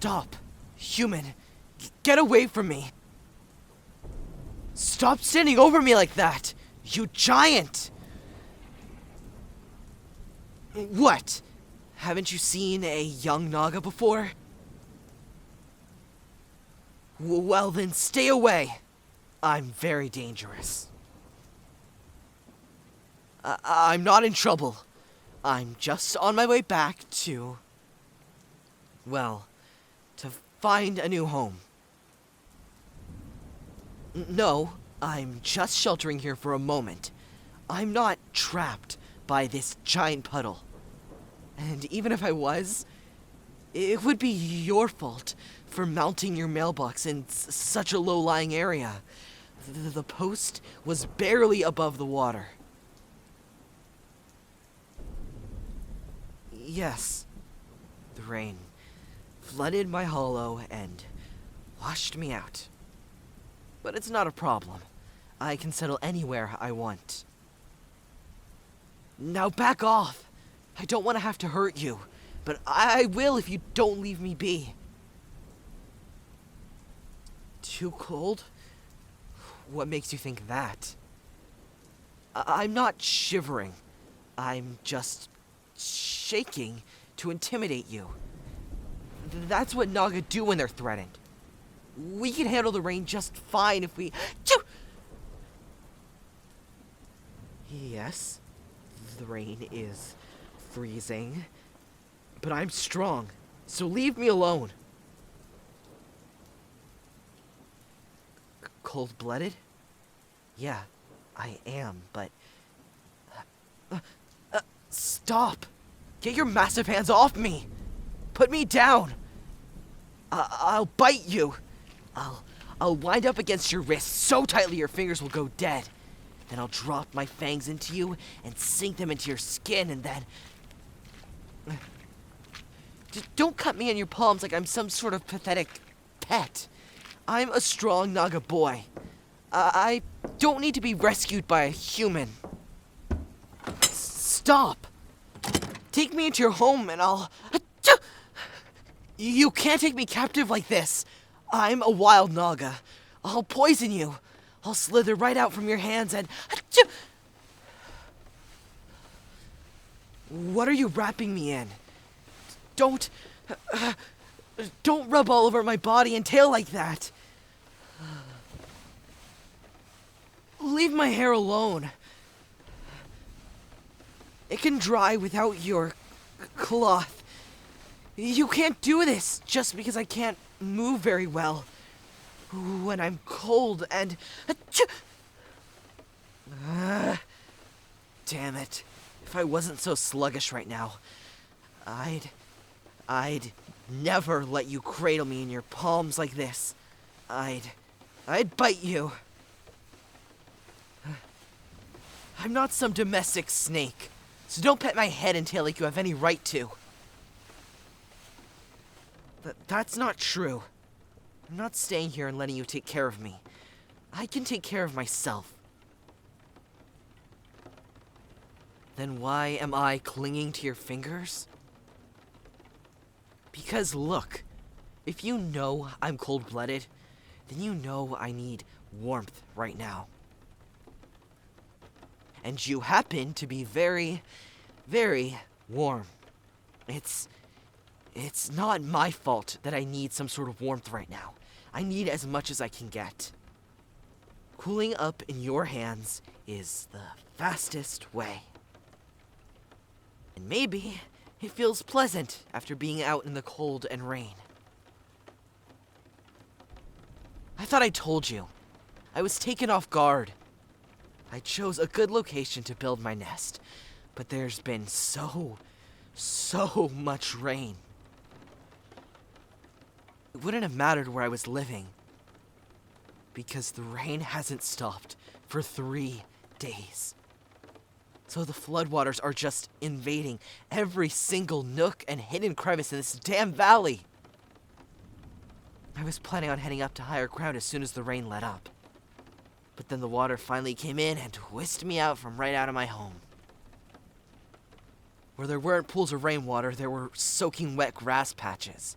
Stop. Human, get away from me. Stop standing over me like that, you giant! What? Haven't you seen a young Naga before? Well then, stay away. I'm very dangerous. I'm not in trouble. I'm just on my way back to... well, to find a new home. No, I'm just sheltering here for a moment. I'm not trapped by this giant puddle. And even if I was, it would be your fault for mounting your mailbox in such a low-lying area. The post was barely above the water. Yes, the rain flooded my hollow and washed me out. But it's not a problem. I can settle anywhere I want. Now back off! I don't want to have to hurt you, but I will if you don't leave me be. Too cold? What makes you think that? I'm not shivering. I'm just shaking to intimidate you. That's what Naga do when they're threatened. We can handle the rain just fine if we... Yes, the rain is freezing, but I'm strong, so leave me alone. Cold-blooded? Yeah, I am, but... Stop! Get your massive hands off me! Put me down! I'll bite you! I'll wind up against your wrist so tightly your fingers will go dead. Then I'll drop my fangs into you and sink them into your skin and then... Don't cut me in your palms like I'm some sort of pathetic pet. I'm a strong Naga boy. I don't need to be rescued by a human. Stop! Take me into your home and I'll... You can't take me captive like this. I'm a wild Naga. I'll poison you. I'll slither right out from your hands and... What are you wrapping me in? Don't rub all over my body and tail like that. Leave my hair alone. It can dry without your cloth. You can't do this just because I can't move very well when I'm cold and... Damn it. If I wasn't so sluggish right now, I'd never let you cradle me in your palms like this. I'd bite you. I'm not some domestic snake, so don't pet my head and tail like you have any right to. That's not true. I'm not staying here and letting you take care of me. I can take care of myself. Then why am I clinging to your fingers? Because look, if you know I'm cold-blooded, then you know I need warmth right now. And you happen to be very, very warm. It's not my fault that I need some sort of warmth right now. I need as much as I can get. Cooling up in your hands is the fastest way. And maybe it feels pleasant after being out in the cold and rain. I thought I told you. I was taken off guard. I chose a good location to build my nest, but there's been so much rain. It wouldn't have mattered where I was living, because the rain hasn't stopped for 3 days. So the floodwaters are just invading every single nook and hidden crevice in this damn valley. I was planning on heading up to higher ground as soon as the rain let up. But then the water finally came in and whisked me out from right out of my home. Where there weren't pools of rainwater, there were soaking wet grass patches.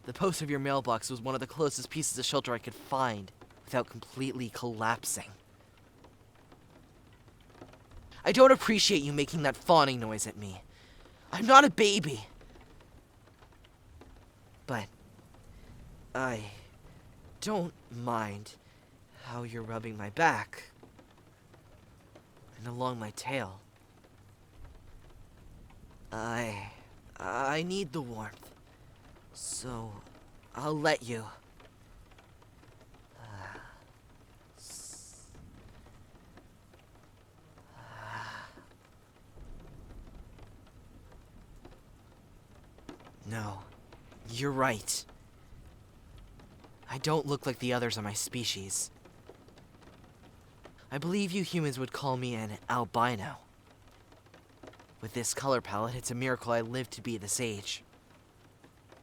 The post of your mailbox was one of the closest pieces of shelter I could find without completely collapsing. I don't appreciate you making that fawning noise at me. I'm not a baby. But I don't mind how you're rubbing my back and along my tail. I need the warmth, so I'll let you. No, you're right. I don't look like the others of my species. I believe you humans would call me an albino. With this color palette, it's a miracle I lived to be this age.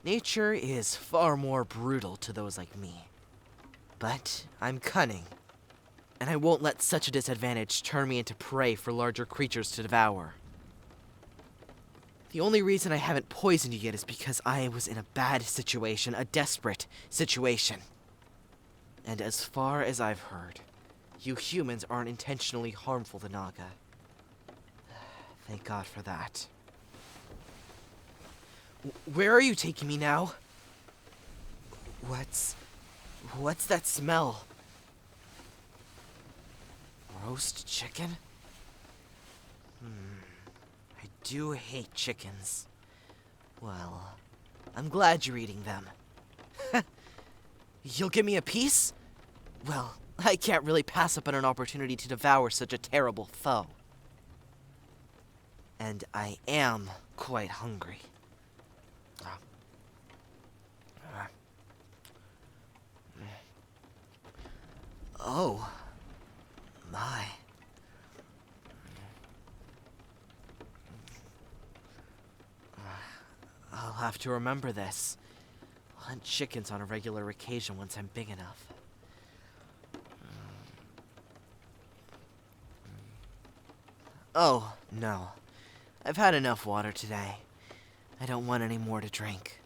Nature is far more brutal to those like me. But I'm cunning, and I won't let such a disadvantage turn me into prey for larger creatures to devour. The only reason I haven't poisoned you yet is because I was in a bad situation, a desperate situation. And as far as I've heard, you humans aren't intentionally harmful to Naga. Thank God for that. Where are you taking me now? What's that smell? Roast chicken? I do hate chickens. Well, I'm glad you're eating them. You'll give me a piece? Well, I can't really pass up on an opportunity to devour such a terrible foe. And I am quite hungry. Oh, my. I'll have to remember this. I'll hunt chickens on a regular occasion once I'm big enough. Oh, no. I've had enough water today. I don't want any more to drink.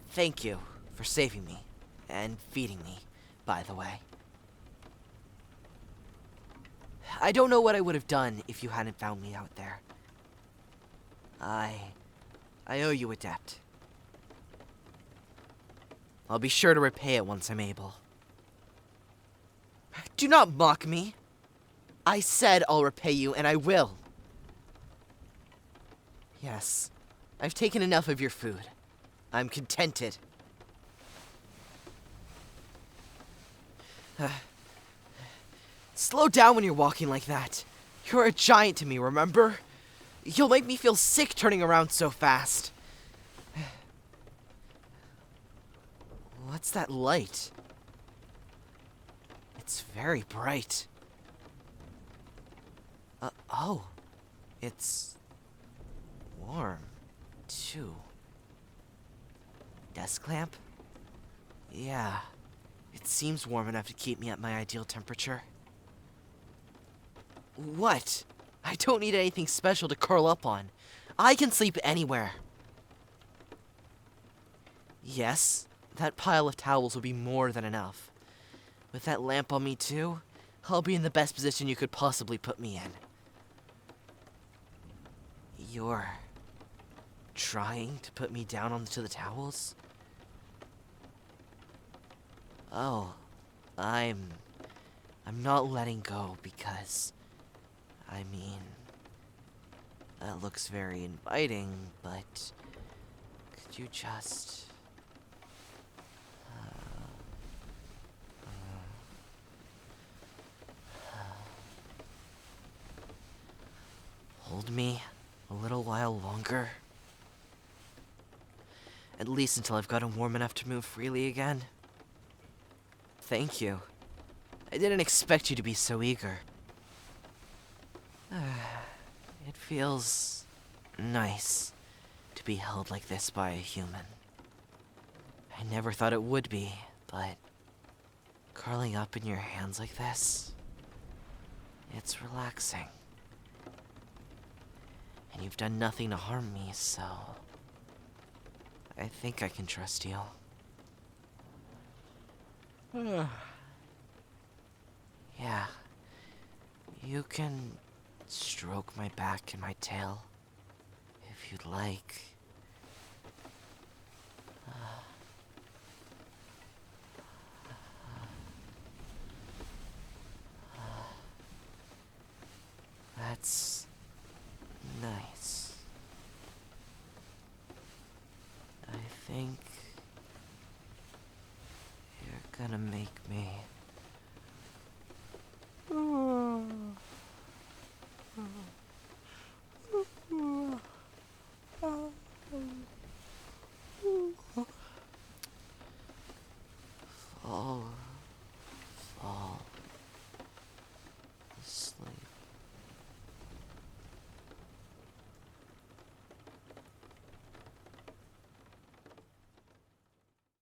Thank you for saving me and feeding me, by the way. I don't know what I would have done if you hadn't found me out there. I owe you a debt. I'll be sure to repay it once I'm able. Do not mock me. I said I'll repay you, and I will. Yes, I've taken enough of your food. I'm contented. Slow down when you're walking like that. You're a giant to me, remember? You'll make me feel sick turning around so fast. What's that light? It's very bright. Oh. It's warm, too. Desk lamp? Yeah. It seems warm enough to keep me at my ideal temperature. What? I don't need anything special to curl up on. I can sleep anywhere. Yes, that pile of towels will be more than enough. With that lamp on me too, I'll be in the best position you could possibly put me in. You're trying to put me down onto the towels? Oh, I'm not letting go because, I mean, that looks very inviting, but could you just... hold me a little while longer? At least until I've gotten warm enough to move freely again. Thank you. I didn't expect you to be so eager. It feels nice to be held like this by a human. I never thought it would be, but curling up in your hands like this, it's relaxing. And you've done nothing to harm me, so I think I can trust you. Yeah. You can stroke my back and my tail if you'd like. That's nice. I think you're gonna make me. Fall